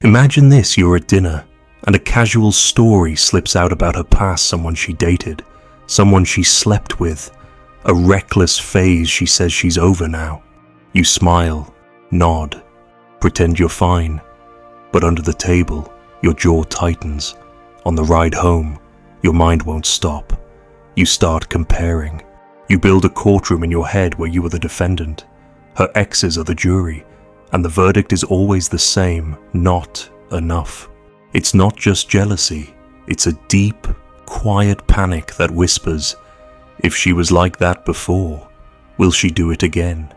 Imagine this: you're at dinner, and a casual story slips out about her past, someone she dated, someone she slept with, a reckless phase she says she's over now. You smile, nod, pretend you're fine, but under the table, your jaw tightens. On the ride home, your mind won't stop. You start comparing. You build a courtroom in your head where you are the defendant. Her exes are the jury, and the verdict is always the same: not enough. It's not just jealousy, it's a deep, quiet panic that whispers, if she was like that before, will she do it again?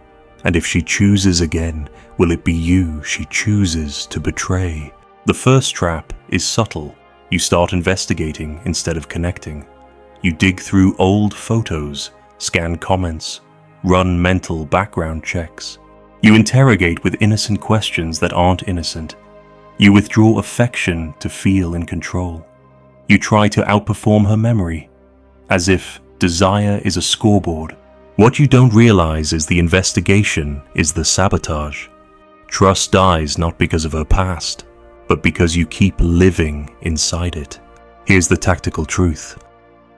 And if she chooses again, will it be you she chooses to betray? The first trap is subtle. You start investigating instead of connecting. You dig through old photos, scan comments, run mental background checks. You interrogate with innocent questions that aren't innocent. You withdraw affection to feel in control. You try to outperform her memory, as if desire is a scoreboard. What you don't realize is the investigation is the sabotage. Trust dies not because of her past, but because you keep living inside it. Here's the tactical truth.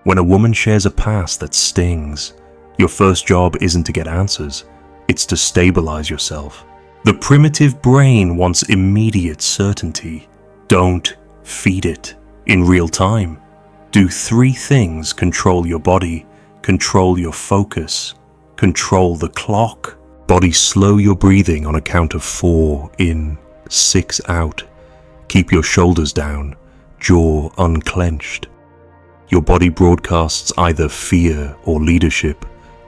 When a woman shares a past that stings, your first job isn't to get answers, it's to stabilize yourself. The primitive brain wants immediate certainty. Don't feed it in real time. Do 3 things: control your body, control your focus, control the clock. Body, slow your breathing on a count of 4 in, 6 out. Keep your shoulders down, jaw unclenched. Your body broadcasts either fear or leadership.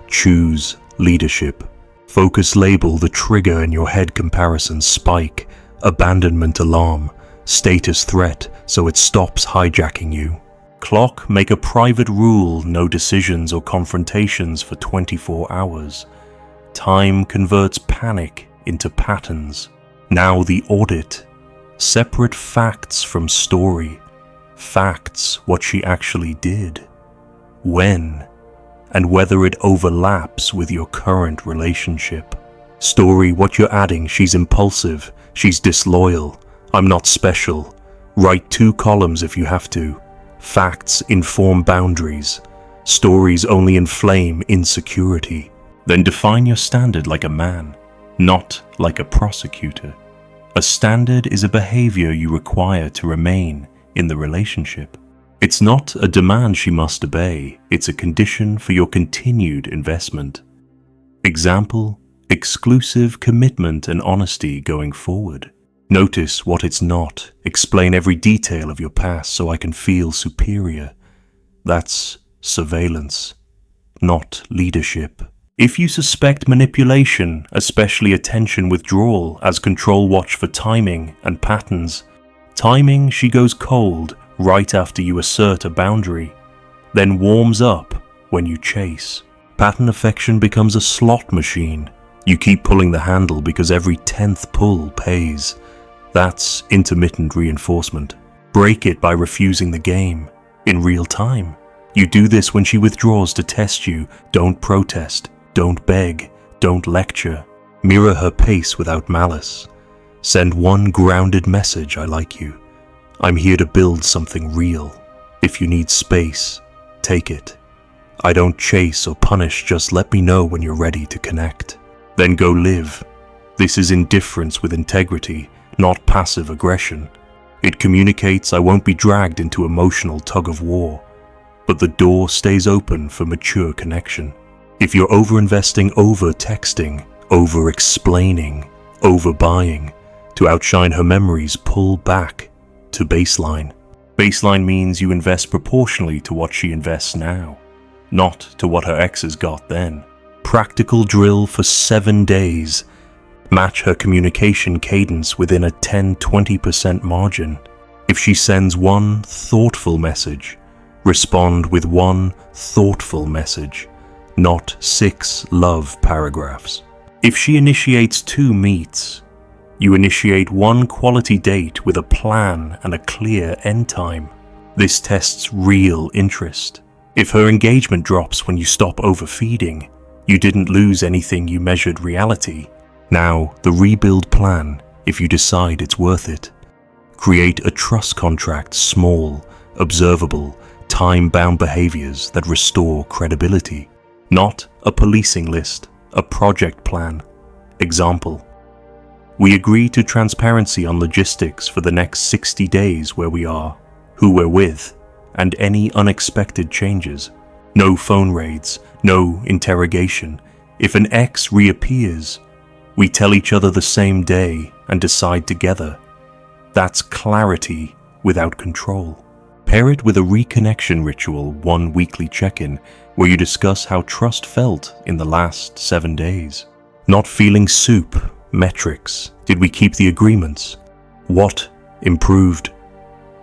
Choose leadership. Focus label the trigger in your head: comparison, spike, abandonment alarm, status threat, so it stops hijacking you. Clock, make a private rule: no decisions or confrontations for 24 hours. Time converts panic into patterns. Now the audit. Separate facts from story. Facts, what she actually did, when, and whether it overlaps with your current relationship. Story, what you're adding: she's impulsive, she's disloyal, I'm not special. Write 2 columns if you have to. Facts inform boundaries. Stories only inflame insecurity. Then define your standard like a man, not like a prosecutor. A standard is a behavior you require to remain in the relationship. It's not a demand she must obey, it's a condition for your continued investment. Example: exclusive commitment and honesty going forward. Notice what it's not. Explain every detail of your past so I can feel superior. That's surveillance, not leadership. If you suspect manipulation, especially attention withdrawal, as control, watch for timing and patterns. Timing, she goes cold right after you assert a boundary, then warms up when you chase. Pattern affection becomes a slot machine. You keep pulling the handle because every 10th pull pays. That's intermittent reinforcement. Break it by refusing the game in real time. You do this when she withdraws to test you. Don't protest, don't beg, don't lecture. Mirror her pace without malice. Send one grounded message: I like you. I'm here to build something real. If you need space, take it. I don't chase or punish, just let me know when you're ready to connect. Then go live. This is indifference with integrity, not passive aggression. It communicates I won't be dragged into emotional tug-of-war, but the door stays open for mature connection. If you're over-investing, over-texting, over-explaining, over-buying, to outshine her memories, pull back to baseline. Baseline means you invest proportionally to what she invests now, not to what her exes got then. Practical drill for 7 days. Match her communication cadence within a 10-20% margin. If she sends one thoughtful message, respond with one thoughtful message, not 6 love paragraphs. If she initiates 2 meets, you initiate 1 quality date with a plan and a clear end time. This tests real interest. If her engagement drops when you stop overfeeding, you didn't lose anything, you measured reality. Now, the rebuild plan, if you decide it's worth it. Create a trust contract, small, observable, time-bound behaviors that restore credibility. Not a policing list, a project plan. Example: we agree to transparency on logistics for the next 60 days, where we are, who we're with, and any unexpected changes. No phone raids, no interrogation. If an ex reappears, we tell each other the same day and decide together. That's clarity without control. Pair it with a reconnection ritual, one weekly check-in, where you discuss how trust felt in the last 7 days. Not feeling soup, metrics. Did we keep the agreements? What improved?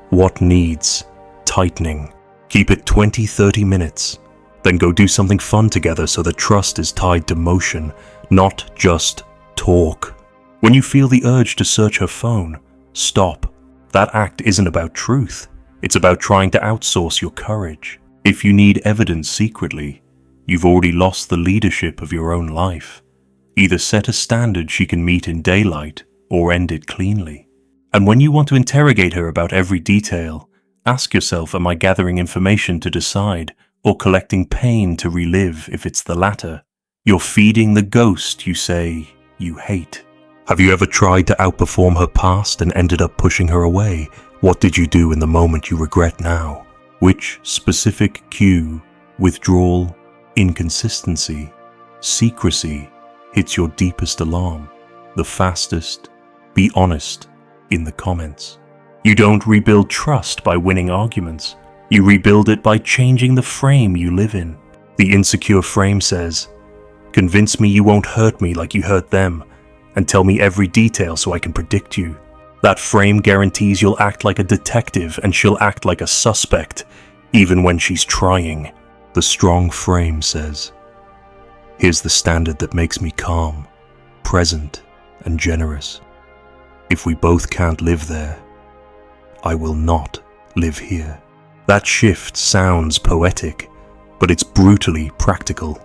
What needs tightening? Keep it 20-30 minutes. Then go do something fun together so that trust is tied to motion, not just talk. When you feel the urge to search her phone, stop. That act isn't about truth. It's about trying to outsource your courage. If you need evidence secretly, you've already lost the leadership of your own life. Either set a standard she can meet in daylight or end it cleanly. And when you want to interrogate her about every detail, ask yourself, am I gathering information to decide or collecting pain to relive if it's the latter? You're feeding the ghost you say you hate. Have you ever tried to outperform her past and ended up pushing her away? What did you do in the moment you regret now? Which specific cue, withdrawal, inconsistency, secrecy hits your deepest alarm? The fastest? Be honest in the comments. You don't rebuild trust by winning arguments. You rebuild it by changing the frame you live in. The insecure frame says, convince me you won't hurt me like you hurt them, and tell me every detail so I can predict you. That frame guarantees you'll act like a detective and she'll act like a suspect, even when she's trying. The strong frame says, here's the standard that makes me calm, present, and generous. If we both can't live there, I will not live here. That shift sounds poetic, but it's brutally practical.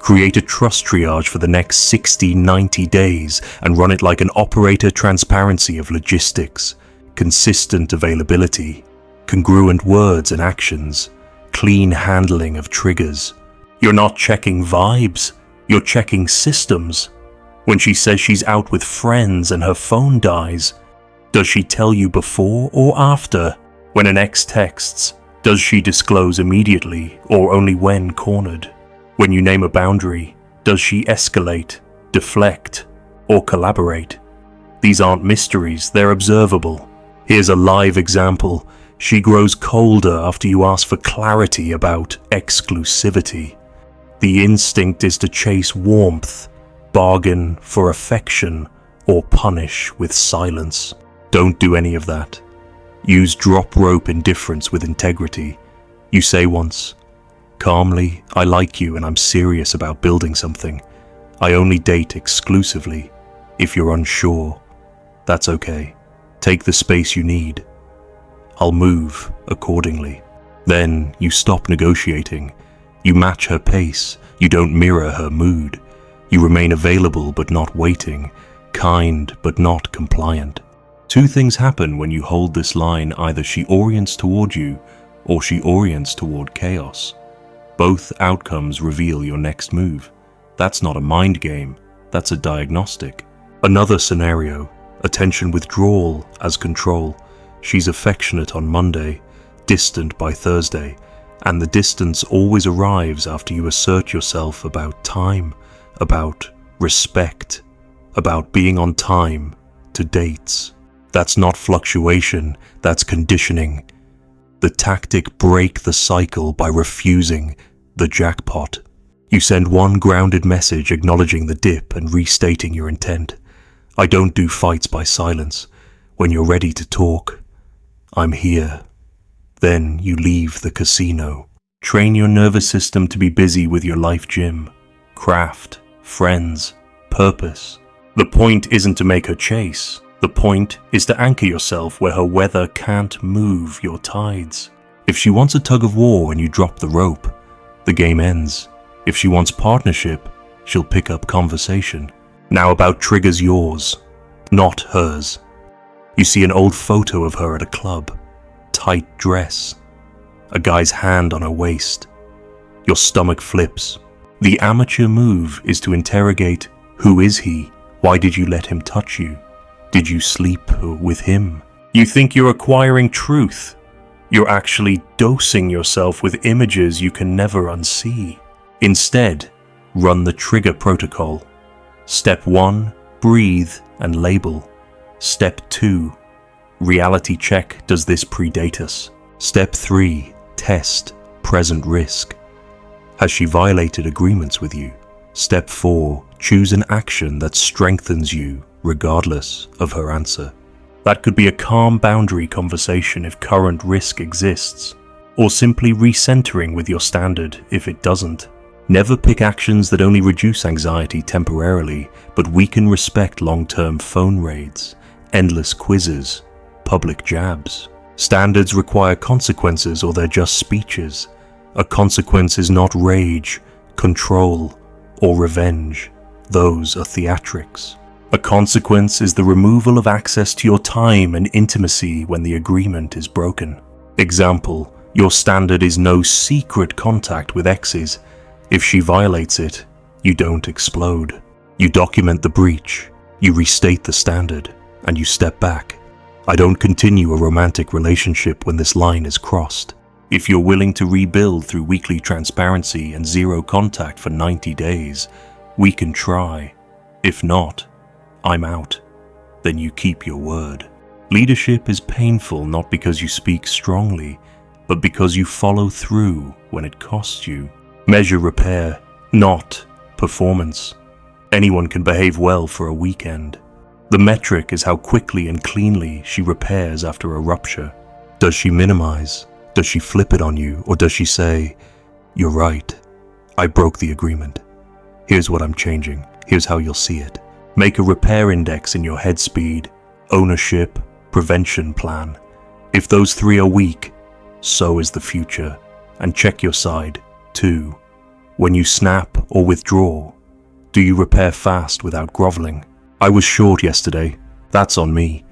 Create a trust triage for the next 60-90 days and run it like an operator transparency of logistics, consistent availability, congruent words and actions, clean handling of triggers. You're not checking vibes, you're checking systems. When she says she's out with friends and her phone dies, does she tell you before or after? When an ex texts, does she disclose immediately or only when cornered? When you name a boundary, does she escalate, deflect, or collaborate? These aren't mysteries, they're observable. Here's a live example. She grows colder after you ask for clarity about exclusivity. The instinct is to chase warmth, bargain for affection, or punish with silence. Don't do any of that. Use drop rope indifference with integrity. You say once, calmly, I like you and I'm serious about building something. I only date exclusively. If you're unsure, that's okay. Take the space you need. I'll move accordingly. Then you stop negotiating. You match her pace. You don't mirror her mood. You remain available but not waiting, kind but not compliant. Two things happen when you hold this line: either she orients toward you or she orients toward chaos. Both outcomes reveal your next move. That's not a mind game, that's a diagnostic. Another scenario, attention withdrawal as control. She's affectionate on Monday, distant by Thursday, and the distance always arrives after you assert yourself about time, about respect, about being on time to dates. That's not fluctuation, that's conditioning. The tactic: break the cycle by refusing the jackpot. You send one grounded message acknowledging the dip and restating your intent. I don't do fights by silence. When you're ready to talk, I'm here. Then you leave the casino. Train your nervous system to be busy with your life gym, craft, friends, purpose. The point isn't to make her chase. The point is to anchor yourself where her weather can't move your tides. If she wants a tug of war and you drop the rope, the game ends. If she wants partnership, she'll pick up conversation. Now about triggers yours, not hers. You see an old photo of her at a club, tight dress, a guy's hand on her waist. Your stomach flips. The amateur move is to interrogate, who is he? Why did you let him touch you? Did you sleep with him? You think you're acquiring truth. You're actually dosing yourself with images you can never unsee. Instead, run the trigger protocol. Step 1, breathe and label. Step 2, reality check, does this predate us? Step 3, test, present risk. Has she violated agreements with you? Step 4, choose an action that strengthens you regardless of her answer. That could be a calm boundary conversation if current risk exists, or simply recentering with your standard if it doesn't. Never pick actions that only reduce anxiety temporarily, but weaken respect long-term phone raids, endless quizzes, public jabs. Standards require consequences or they're just speeches. A consequence is not rage, control, or revenge. Those are theatrics. A consequence is the removal of access to your time and intimacy when the agreement is broken. Example, your standard is no secret contact with exes. If she violates it, you don't explode. You document the breach, you restate the standard, and you step back. I don't continue a romantic relationship when this line is crossed. If you're willing to rebuild through weekly transparency and zero contact for 90 days, we can try. If not, I'm out. Then you keep your word. Leadership is painful not because you speak strongly, but because you follow through when it costs you. Measure repair, not performance. Anyone can behave well for a weekend. The metric is how quickly and cleanly she repairs after a rupture. Does she minimize? Does she flip it on you? Or does she say, "You're right, I broke the agreement. Here's what I'm changing. Here's how you'll see it." Make a repair index in your head speed, ownership, prevention plan. If those 3 are weak, so is the future. And check your side, too. When you snap or withdraw, do you repair fast without groveling? I was short yesterday. That's on me.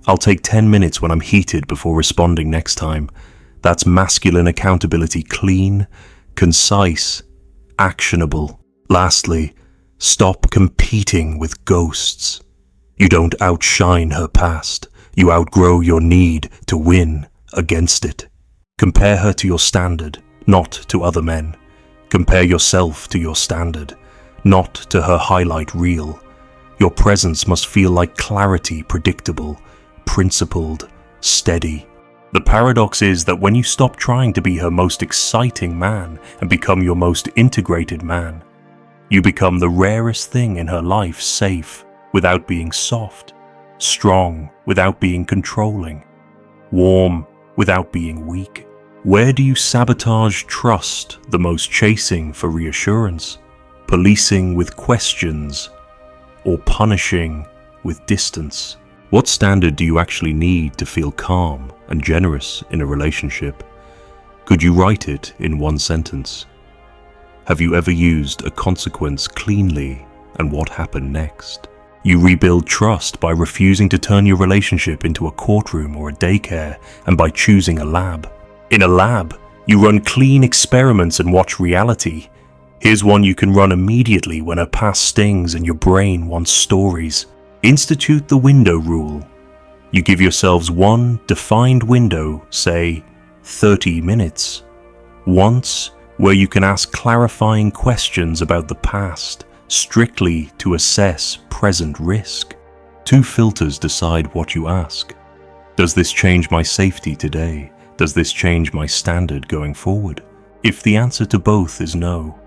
I'll take 10 minutes when I'm heated before responding next time. That's masculine accountability, clean, concise, actionable. Lastly, stop competing with ghosts. You don't outshine her past. You outgrow your need to win against it. Compare her to your standard, not to other men. Compare yourself to your standard, not to her highlight reel. Your presence must feel like clarity, predictable, principled, steady. The paradox is that when you stop trying to be her most exciting man and become your most integrated man, you become the rarest thing in her life, safe without being soft, strong without being controlling, warm without being weak. Where do you sabotage trust the most, chasing for reassurance, policing with questions, or punishing with distance? What standard do you actually need to feel calm and generous in a relationship? Could you write it in one sentence? Have you ever used a consequence cleanly, and what happened next? You rebuild trust by refusing to turn your relationship into a courtroom or a daycare, and by choosing a lab. In a lab, you run clean experiments and watch reality. Here's one you can run immediately when her past stings and your brain wants stories. Institute the window rule. You give yourselves one defined window, say 30 minutes. Once, where you can ask clarifying questions about the past, strictly to assess present risk. 2 filters decide what you ask. Does this change my safety today? Does this change my standard going forward? If the answer to both is no,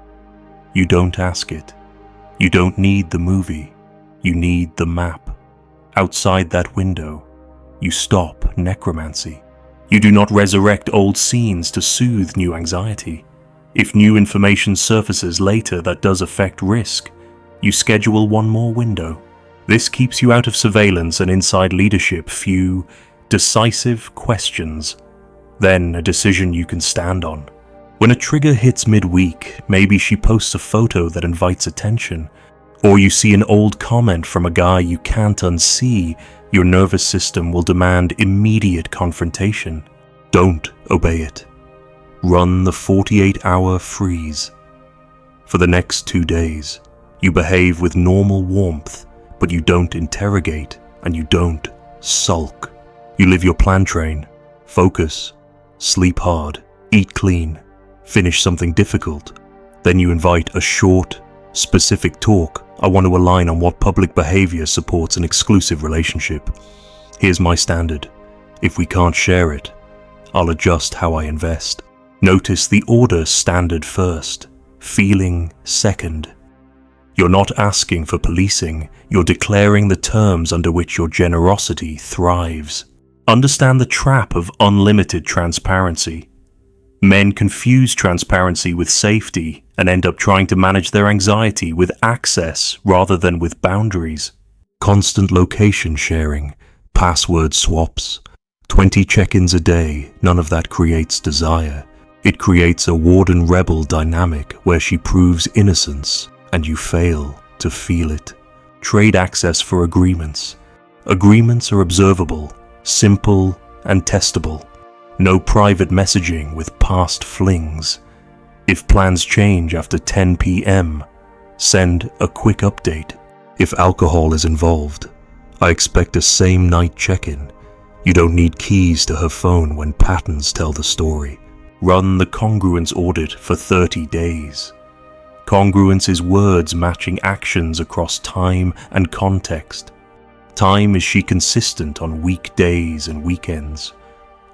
you don't ask it. You don't need the movie. You need the map. Outside that window, you stop necromancy. You do not resurrect old scenes to soothe new anxiety. If new information surfaces later that does affect risk, you schedule one more window. This keeps you out of surveillance and inside leadership. Few decisive questions, then a decision you can stand on. When a trigger hits midweek, maybe she posts a photo that invites attention, Or you see an old comment from a guy you can't unsee, your nervous system will demand immediate confrontation. Don't obey it. Run the 48-hour freeze. For the next 2 days, you behave with normal warmth, but you don't interrogate and you don't sulk. You live your plan train, focus, sleep hard, eat clean, finish something difficult. Then you invite a short, specific talk. I want to align on what public behavior supports an exclusive relationship. Here's my standard. If we can't share it, I'll adjust how I invest. Notice the order: standard first, feeling second. You're not asking for policing, you're declaring the terms under which your generosity thrives. Understand the trap of unlimited transparency. Men confuse transparency with safety and end up trying to manage their anxiety with access rather than with boundaries. Constant location sharing, password swaps, 20 check-ins a day, none of that creates desire. It creates a warden-rebel dynamic where she proves innocence and you fail to feel it. Trade access for agreements. Agreements are observable, simple and testable. No private messaging with past flings. If plans change after 10 p.m., send a quick update. If alcohol is involved, I expect a same-night check-in. You don't need keys to her phone when patterns tell the story. Run the congruence audit for 30 days. Congruence is words matching actions across time and context. Time, is she consistent on weekdays and weekends?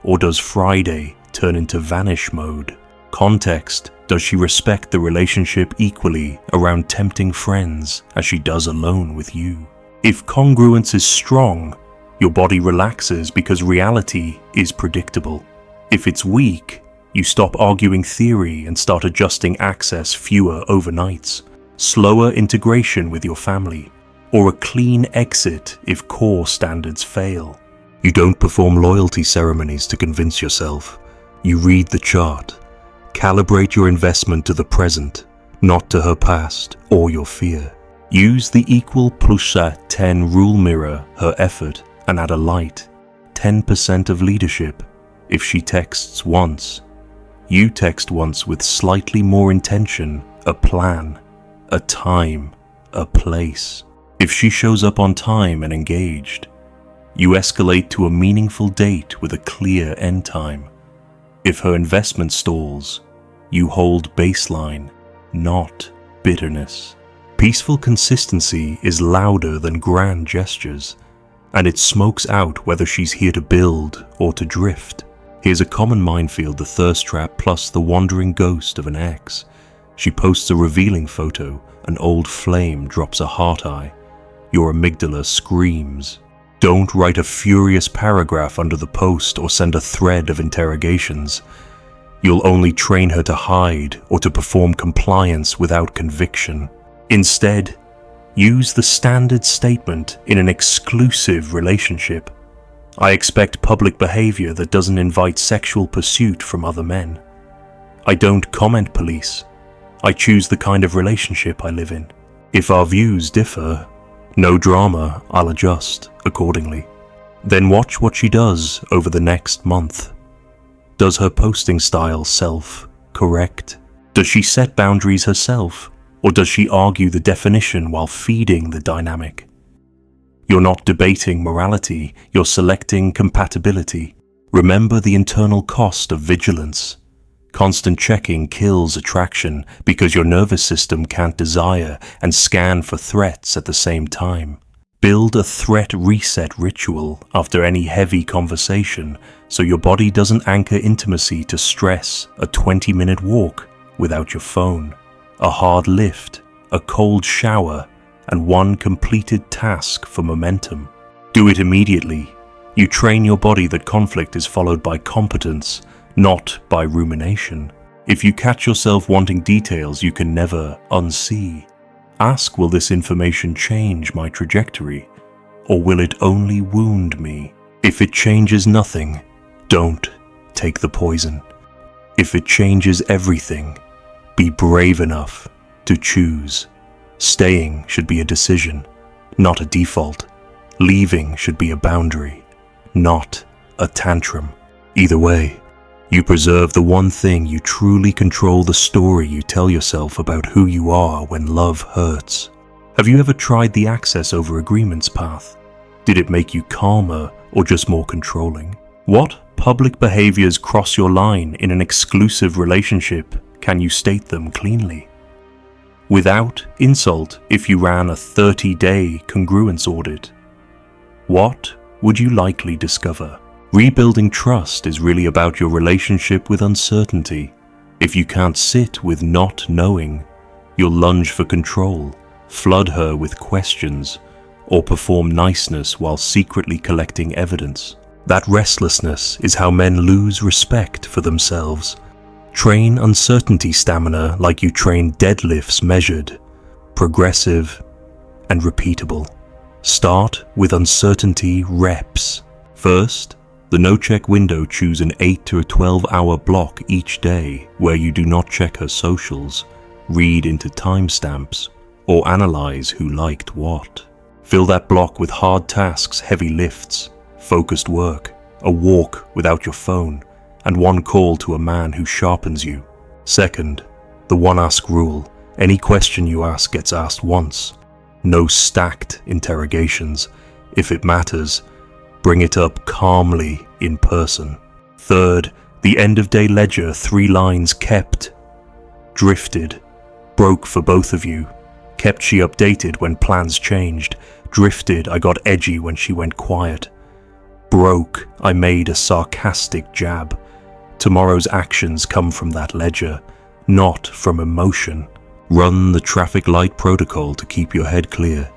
Or does Friday turn into vanish mode? Context, does she respect the relationship equally around tempting friends as she does alone with you? If congruence is strong, your body relaxes because reality is predictable. If it's weak, you stop arguing theory and start adjusting access fewer overnights, slower integration with your family, or a clean exit if core standards fail. You don't perform loyalty ceremonies to convince yourself. You read the chart. Calibrate your investment to the present, not to her past or your fear. Use the equal +10 rule mirror her effort and add a light. 10% of leadership. If she texts once, you text once with slightly more intention, a plan, a time, a place. If she shows up on time and engaged, you escalate to a meaningful date with a clear end time. If her investment stalls, you hold baseline, not bitterness. Peaceful consistency is louder than grand gestures, and it smokes out whether she's here to build or to drift. Here's a common minefield: the thirst trap plus the wandering ghost of an ex. She posts a revealing photo, an old flame drops a heart eye. Your amygdala screams. Don't write a furious paragraph under the post or send a thread of interrogations. You'll only train her to hide or to perform compliance without conviction. Instead, use the standard statement in an exclusive relationship. I expect public behavior that doesn't invite sexual pursuit from other men. I don't comment police. I choose the kind of relationship I live in. If our views differ, no drama, I'll adjust accordingly. Then watch what she does over the next month. Does her posting style self-correct? Does she set boundaries herself? Or does she argue the definition while feeding the dynamic? You're not debating morality, you're selecting compatibility. Remember the internal cost of vigilance. Constant checking kills attraction because your nervous system can't desire and scan for threats at the same time. Build a threat reset ritual after any heavy conversation so your body doesn't anchor intimacy to stress: a 20-minute walk without your phone, a hard lift, a cold shower, and one completed task for momentum. Do it immediately. You train your body that conflict is followed by competence, not by rumination. If you catch yourself wanting details you can never unsee, ask, will this information change my trajectory, or will it only wound me? If it changes nothing, don't take the poison. If it changes everything, be brave enough to choose Staying should be a decision, not a default. Leaving should be a boundary, not a tantrum. Either way, you preserve the one thing you truly control, the story you tell yourself about who you are when love hurts. Have you ever tried the access over agreements path? Did it make you calmer or just more controlling? What public behaviors cross your line in an exclusive relationship? Can you state them cleanly? Without insult, if you ran a 30-day congruence audit, what would you likely discover? Rebuilding trust is really about your relationship with uncertainty. If you can't sit with not knowing, you'll lunge for control, flood her with questions, or perform niceness while secretly collecting evidence. That restlessness is how men lose respect for themselves. Train uncertainty stamina like you train deadlifts measured, progressive, and repeatable. Start with uncertainty reps. First, the no-check window, choose an 8 to 12-hour block each day where you do not check her socials, read into timestamps, or analyze who liked what. Fill that block with hard tasks, heavy lifts, focused work, a walk without your phone, and one call to a man who sharpens you. Second, the one-ask rule. Any question you ask gets asked once. No stacked interrogations. If it matters, bring it up calmly in person. Third, the end-of-day ledger, 3 lines: kept, drifted, broke for both of you. Kept, she updated when plans changed. Drifted, I got edgy when she went quiet. Broke, I made a sarcastic jab. Tomorrow's actions come from that ledger, not from emotion. Run the traffic light protocol to keep your head clear.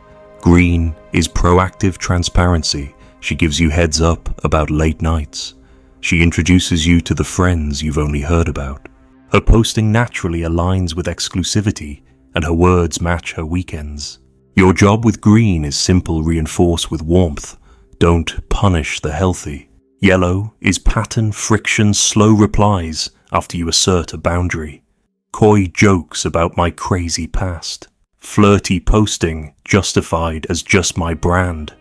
Green is proactive transparency. She gives you heads up about late nights. She introduces you to the friends you've only heard about. Her posting naturally aligns with exclusivity, and her words match her weekends. Your job with green is simple: reinforce with warmth. Don't punish the healthy. Yellow is pattern, friction, slow replies after you assert a boundary. Coy jokes about my crazy past. Flirty posting justified as just my brand.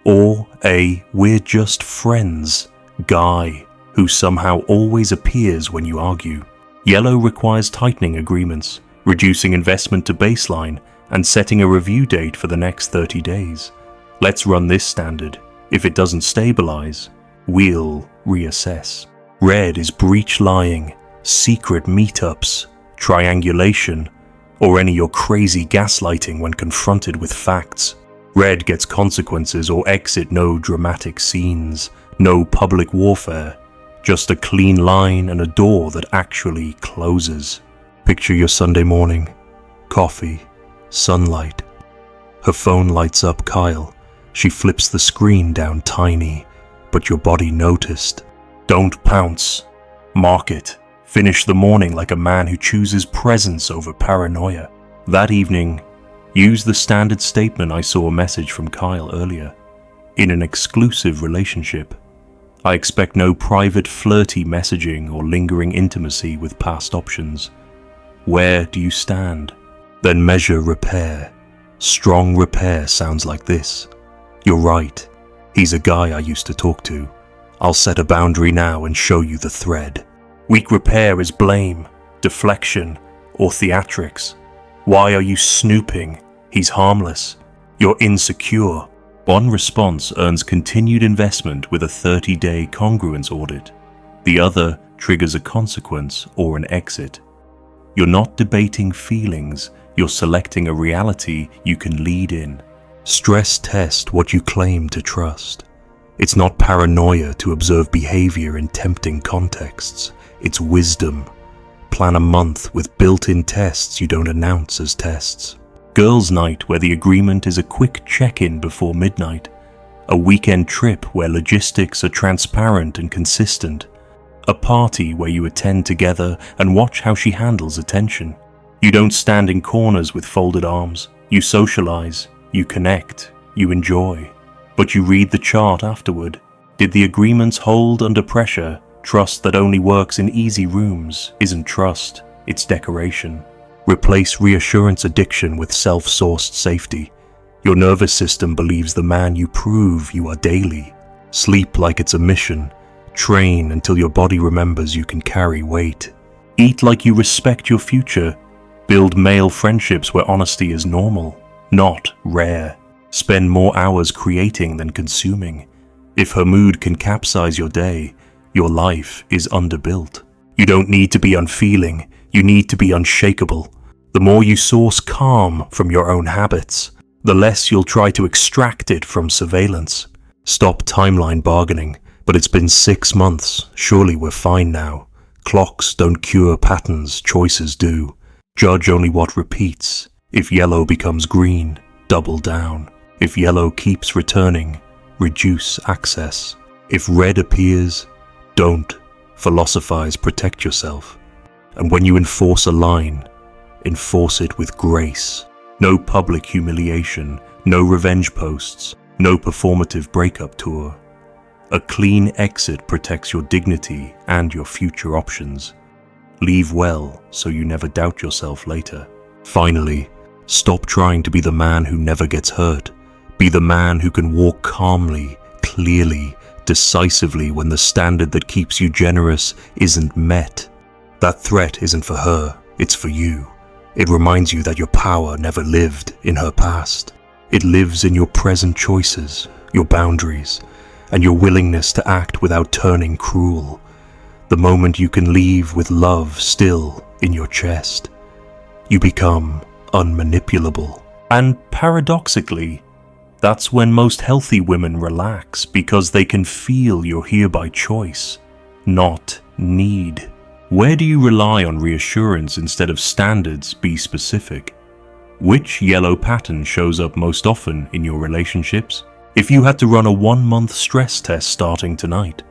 Or a "we're just friends" guy who somehow always appears when you argue. Yellow requires tightening agreements, reducing investment to baseline, and setting a review date for the next 30 days. Let's run this standard. If it doesn't stabilize, we'll reassess. Red is breach lying, secret meetups, triangulation, or any your crazy gaslighting when confronted with facts. Red gets consequences or exit, no dramatic scenes, no public warfare, just a clean line and a door that actually closes. Picture your Sunday morning, coffee, sunlight. Her phone lights up Kyle. She flips the screen down tiny, but your body noticed. Don't pounce. Mark it. Finish the morning like a man who chooses presence over paranoia. That evening, use the standard statement. I saw a message from Kyle earlier. In an exclusive relationship, I expect no private flirty messaging or lingering intimacy with past options. Where do you stand? Then measure repair. Strong repair sounds like this. You're right. He's a guy I used to talk to. I'll set a boundary now and show you the thread. Weak repair is blame, deflection, or theatrics. Why are you snooping? He's harmless. You're insecure. One response earns continued investment with a 30-day congruence audit. The other triggers a consequence or an exit. You're not debating feelings, you're selecting a reality you can lead in. Stress test what you claim to trust. It's not paranoia to observe behavior in tempting contexts. It's wisdom. Plan a month with built-in tests you don't announce as tests. Girls' night where the agreement is a quick check-in before midnight. A weekend trip where logistics are transparent and consistent. A party where you attend together and watch how she handles attention. You don't stand in corners with folded arms. You socialize, you connect, you enjoy. But you read the chart afterward. Did the agreements hold under pressure? Trust that only works in easy rooms isn't trust, it's decoration. Replace reassurance addiction with self-sourced safety. Your nervous system believes the man you prove you are daily. Sleep like it's a mission. Train until your body remembers you can carry weight. Eat like you respect your future. Build male friendships where honesty is normal, not rare. Spend more hours creating than consuming. If her mood can capsize your day, your life is underbuilt. You don't need to be unfeeling, you need to be unshakable. The more you source calm from your own habits, the less you'll try to extract it from surveillance. Stop timeline bargaining, but it's been 6 months, surely we're fine now. Clocks don't cure patterns, choices do. Judge only what repeats. If yellow becomes green, double down. If yellow keeps returning, reduce access. If red appears, don't philosophize, protect yourself. And when you enforce a line, enforce it with grace. No public humiliation, no revenge posts, no performative breakup tour. A clean exit protects your dignity and your future options. Leave well so you never doubt yourself later. Finally, stop trying to be the man who never gets hurt. Be the man who can walk calmly, clearly, decisively when the standard that keeps you generous isn't met. That threat isn't for her, it's for you. It reminds you that your power never lived in her past. It lives in your present choices, your boundaries, and your willingness to act without turning cruel. The moment you can leave with love still in your chest, you become unmanipulable. And paradoxically, that's when most healthy women relax, because they can feel you're here by choice, not need. Where do you rely on reassurance instead of standards? Be specific. Which yellow pattern shows up most often in your relationships? If you had to run a 1-month stress test starting tonight,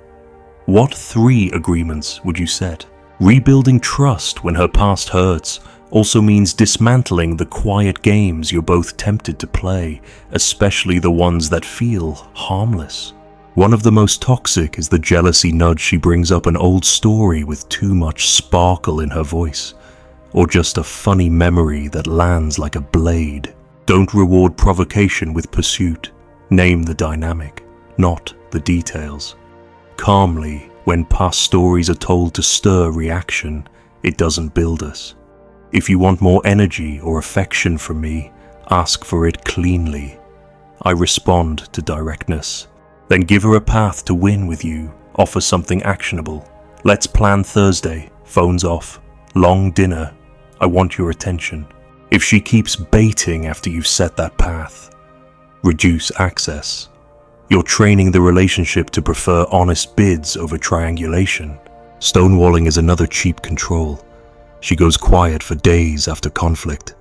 what 3 agreements would you set? Rebuilding trust when her past hurts also means dismantling the quiet games you're both tempted to play, especially the ones that feel harmless. One of the most toxic is the jealousy nudge she brings up an old story with too much sparkle in her voice, or just a funny memory that lands like a blade. Don't reward provocation with pursuit. Name the dynamic, not the details. Calmly, when past stories are told to stir reaction, it doesn't build us. If you want more energy or affection from me, ask for it cleanly. I respond to directness. Then give her a path to win with you. Offer something actionable. Let's plan Thursday. Phones off. Long dinner. I want your attention. If she keeps baiting after you've set that path, reduce access. You're training the relationship to prefer honest bids over triangulation. Stonewalling is another cheap control. She goes quiet for days after conflict,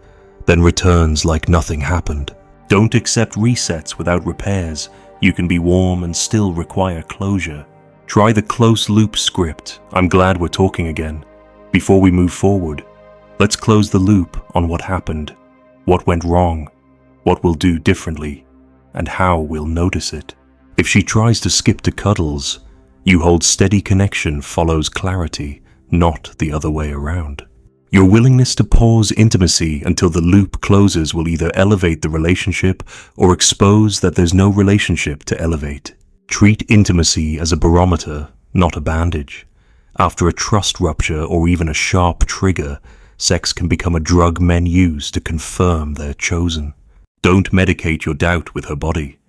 then returns like nothing happened. Don't accept resets without repairs. You can be warm and still require closure. Try the close loop script. I'm glad we're talking again. Before we move forward, let's close the loop on what happened, what went wrong, what we'll do differently, and how we'll notice it. If she tries to skip to cuddles, you hold steady connection follows clarity, not the other way around. Your willingness to pause intimacy until the loop closes will either elevate the relationship or expose that there's no relationship to elevate. Treat intimacy as a barometer, not a bandage. After a trust rupture or even a sharp trigger, sex can become a drug men use to confirm they're chosen. Don't medicate your doubt with her body.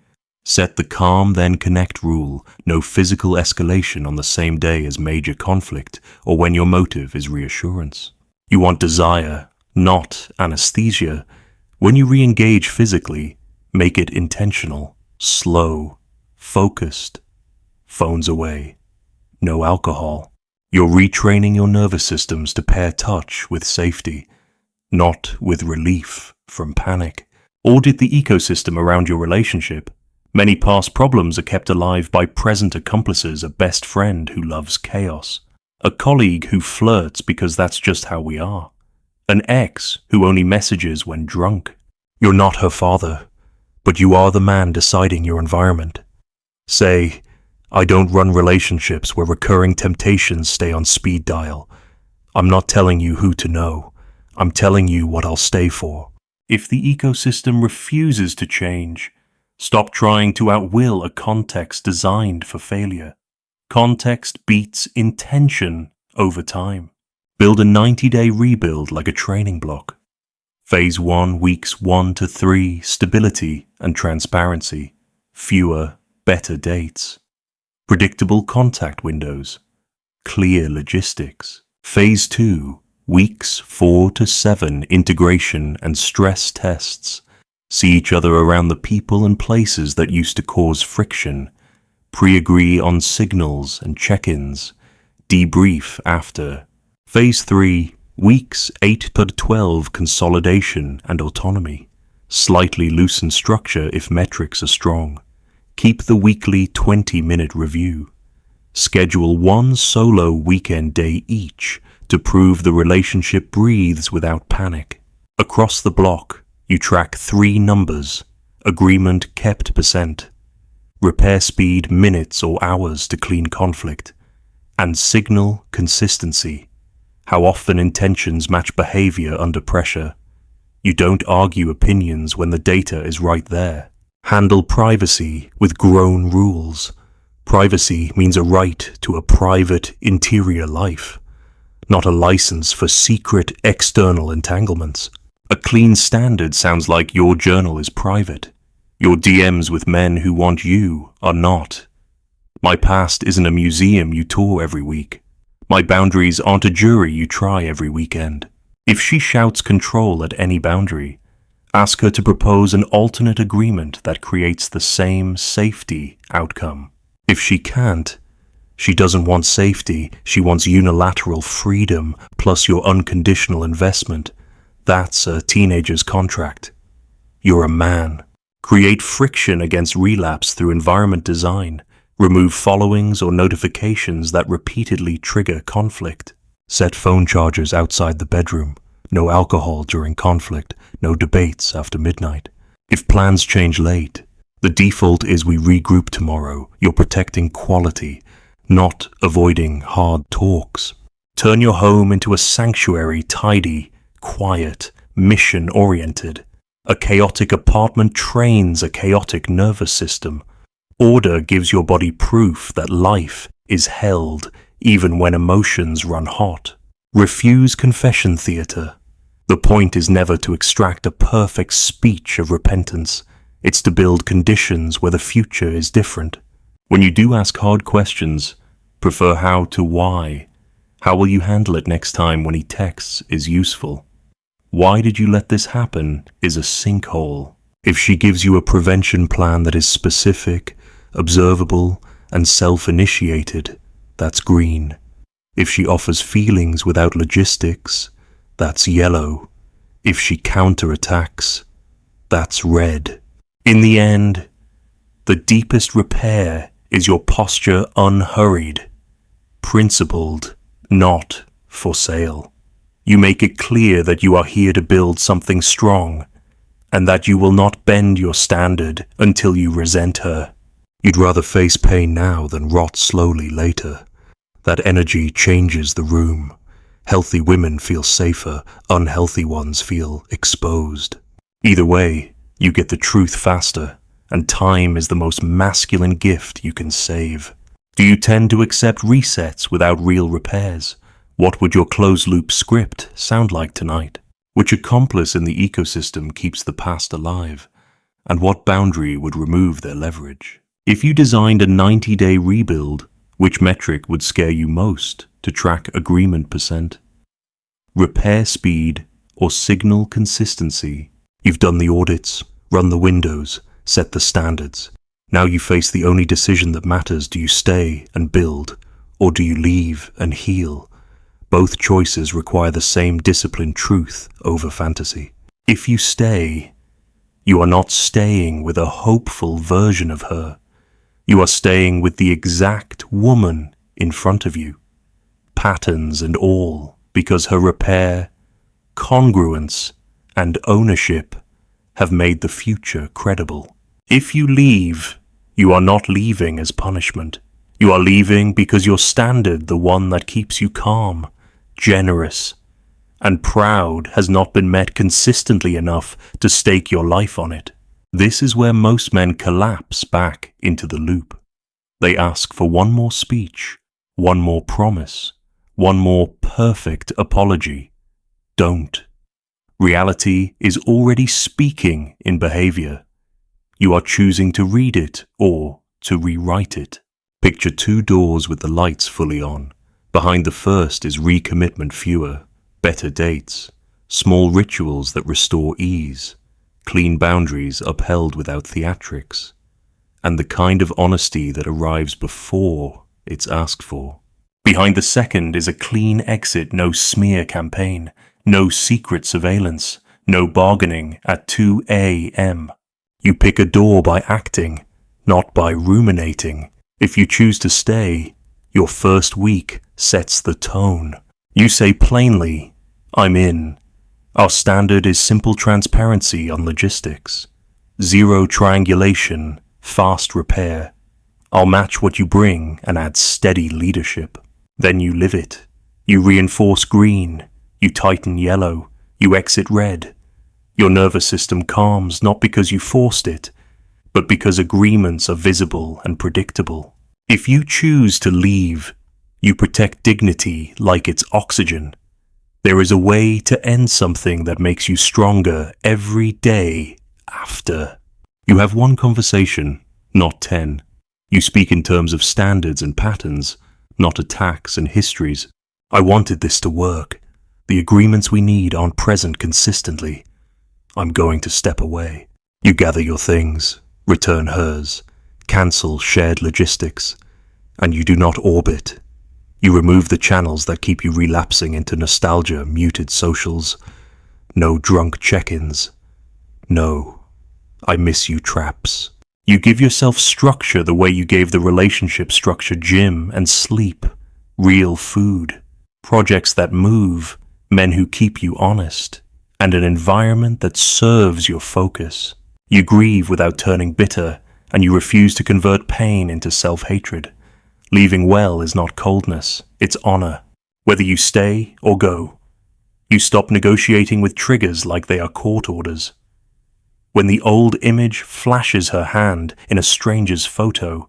Set the calm then connect rule, no physical escalation on the same day as major conflict or when your motive is reassurance. You want desire, not anesthesia. When you re-engage physically, make it intentional, slow, focused. Phones away. No alcohol. You're retraining your nervous systems to pair touch with safety, not with relief from panic. Audit the ecosystem around your relationship. Many past problems are kept alive by present accomplices, a best friend who loves chaos, a colleague who flirts because that's just how we are, an ex who only messages when drunk. You're not her father, but you are the man deciding your environment. Say, I don't run relationships where recurring temptations stay on speed dial. I'm not telling you who to know. I'm telling you what I'll stay for. If the ecosystem refuses to change, stop trying to outwill a context designed for failure. Context beats intention over time. Build a 90-day rebuild like a training block. Phase 1, weeks 1 to 3, stability and transparency. Fewer, better dates. Predictable contact windows. Clear logistics. Phase 2, weeks 4 to 7, integration and stress tests. See each other around the people and places that used to cause friction. Pre-agree on signals and check-ins. Debrief after. Phase 3, weeks 8 to 12, consolidation and autonomy. Slightly loosen structure if metrics are strong. Keep the weekly 20-minute review. Schedule one solo weekend day each to prove the relationship breathes without panic. Across the block, you track 3 numbers: agreement kept %, repair speed minutes or hours to clean conflict, and signal consistency, how often intentions match behavior under pressure. You don't argue opinions when the data is right there. Handle privacy with grown rules. Privacy means a right to a private interior life, not a license for secret external entanglements. A clean standard sounds like your journal is private. Your DMs with men who want you are not. My past isn't a museum you tour every week. My boundaries aren't a jury you try every weekend. If she shouts control at any boundary, ask her to propose an alternate agreement that creates the same safety outcome. If she can't, she doesn't want safety, she wants unilateral freedom plus your unconditional investment. That's a teenager's contract. You're a man. Create friction against relapse through environment design. Remove followings or notifications that repeatedly trigger conflict. Set phone chargers outside the bedroom. No alcohol during conflict. No debates after midnight. If plans change late, the default is we regroup tomorrow. You're protecting quality, not avoiding hard talks. Turn your home into a sanctuary, tidy, quiet, mission-oriented. A chaotic apartment trains a chaotic nervous system. Order gives your body proof that life is held even when emotions run hot. Refuse confession theater. The point is never to extract a perfect speech of repentance. It's to build conditions where the future is different. When you do ask hard questions, prefer how to why. How will you handle it next time when he texts is useful. Why did you let this happen is a sinkhole. If she gives you a prevention plan that is specific, observable, and self-initiated, that's green. If she offers feelings without logistics, that's yellow. If she counterattacks, that's red. In the end, the deepest repair is your posture unhurried, principled, not for sale. You make it clear that you are here to build something strong, and that you will not bend your standard until you resent her. You'd rather face pain now than rot slowly later. That energy changes the room. Healthy women feel safer, unhealthy ones feel exposed. Either way, you get the truth faster, and time is the most masculine gift you can save. Do you tend to accept resets without real repairs? What would your closed-loop script sound like tonight? Which accomplice in the ecosystem keeps the past alive? And what boundary would remove their leverage? If you designed a 90-day rebuild, which metric would scare you most to track agreement %? Repair speed or signal consistency? You've done the audits, run the windows, set the standards. Now you face the only decision that matters. Do you stay and build, or do you leave and heal? Both choices require the same disciplined truth over fantasy. If you stay, you are not staying with a hopeful version of her. You are staying with the exact woman in front of you, patterns and all, because her repair, congruence, and ownership have made the future credible. If you leave, you are not leaving as punishment. You are leaving because your standard, the one that keeps you calm, generous, and proud has not been met consistently enough to stake your life on it. This is where most men collapse back into the loop. They ask for one more speech, one more promise, one more perfect apology. Don't. Reality is already speaking in behavior. You are choosing to read it or to rewrite it. Picture two doors with the lights fully on. Behind the first is recommitment fewer, better dates, small rituals that restore ease, clean boundaries upheld without theatrics, and the kind of honesty that arrives before it's asked for. Behind the second is a clean exit, no smear campaign, no secret surveillance, no bargaining at 2 a.m. You pick a door by acting, not by ruminating. If you choose to stay, your first week sets the tone. You say plainly, I'm in. Our standard is simple transparency on logistics. Zero triangulation, fast repair. I'll match what you bring and add steady leadership. Then you live it. You reinforce green. You tighten yellow. You exit red. Your nervous system calms not because you forced it, but because agreements are visible and predictable. If you choose to leave, you protect dignity like it's oxygen. There is a way to end something that makes you stronger every day after. You have one conversation, not 10. You speak in terms of standards and patterns, not attacks and histories. I wanted this to work. The agreements we need aren't present consistently. I'm going to step away. You gather your things, return hers, cancel shared logistics, and you do not orbit. You remove the channels that keep you relapsing into nostalgia, muted socials, no drunk check-ins, no I miss you traps. You give yourself structure the way you gave the relationship structure gym and sleep, real food, projects that move, men who keep you honest, and an environment that serves your focus. You grieve without turning bitter, and you refuse to convert pain into self-hatred. Leaving well is not coldness, it's honor. Whether you stay or go, you stop negotiating with triggers like they are court orders. When the old image flashes her hand in a stranger's photo,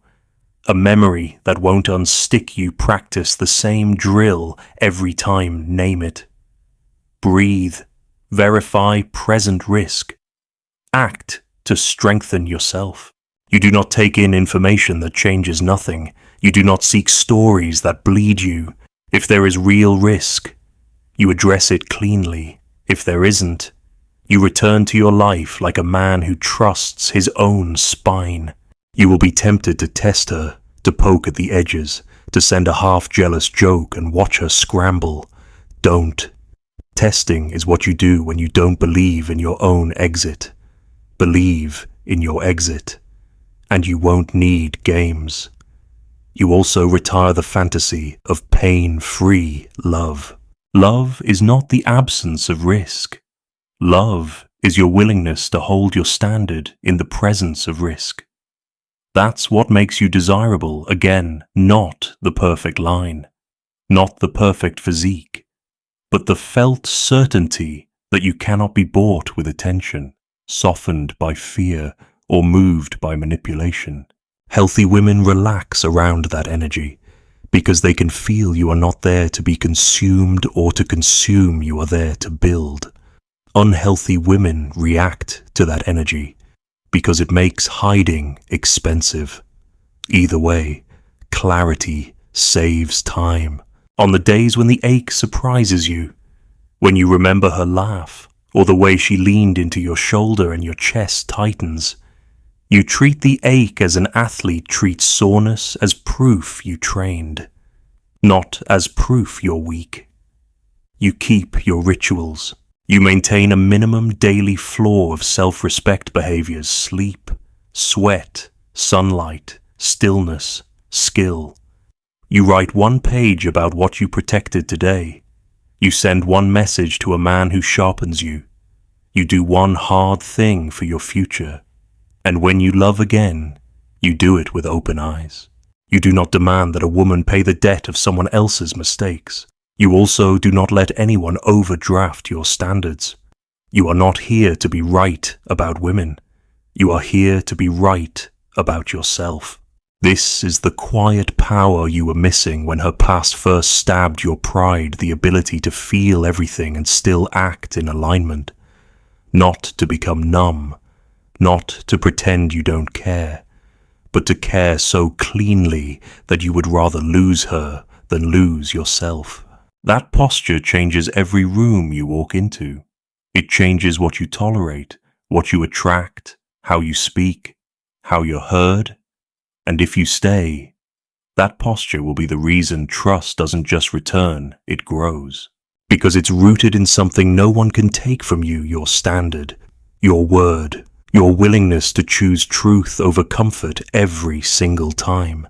a memory that won't unstick, you practice the same drill every time, name it. Breathe, verify present risk. Act to strengthen yourself. You do not take in information that changes nothing. You do not seek stories that bleed you. If there is real risk, you address it cleanly. If there isn't, you return to your life like a man who trusts his own spine. You will be tempted to test her, to poke at the edges, to send a half-jealous joke and watch her scramble. Don't. Testing is what you do when you don't believe in your own exit. Believe in your exit, and you won't need games. You also retire the fantasy of pain-free love. Love is not the absence of risk. Love is your willingness to hold your standard in the presence of risk. That's what makes you desirable, again, not the perfect line, not the perfect physique, but the felt certainty that you cannot be bought with attention, softened by fear, or moved by manipulation. Healthy women relax around that energy because they can feel you are not there to be consumed or to consume, you are there to build. Unhealthy women react to that energy because it makes hiding expensive. Either way, clarity saves time. On the days when the ache surprises you, when you remember her laugh or the way she leaned into your shoulder and your chest tightens, you treat the ache as an athlete treats soreness, as proof you trained, not as proof you're weak. You keep your rituals. You maintain a minimum daily floor of self-respect behaviors: sleep, sweat, sunlight, stillness, skill. You write one page about what you protected today. You send one message to a man who sharpens you. You do one hard thing for your future. And when you love again, you do it with open eyes. You do not demand that a woman pay the debt of someone else's mistakes. You also do not let anyone overdraft your standards. You are not here to be right about women. You are here to be right about yourself. This is the quiet power you were missing when her past first stabbed your pride, the ability to feel everything and still act in alignment. Not to become numb, not to pretend you don't care, but to care so cleanly that you would rather lose her than lose yourself. That posture changes every room you walk into. It changes what you tolerate, what you attract, how you speak, how you're heard. And if you stay, that posture will be the reason trust doesn't just return, it grows. Because it's rooted in something no one can take from you, your standard, your word, your willingness to choose truth over comfort every single time.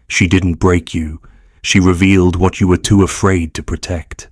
She didn't break you. She revealed what you were too afraid to protect.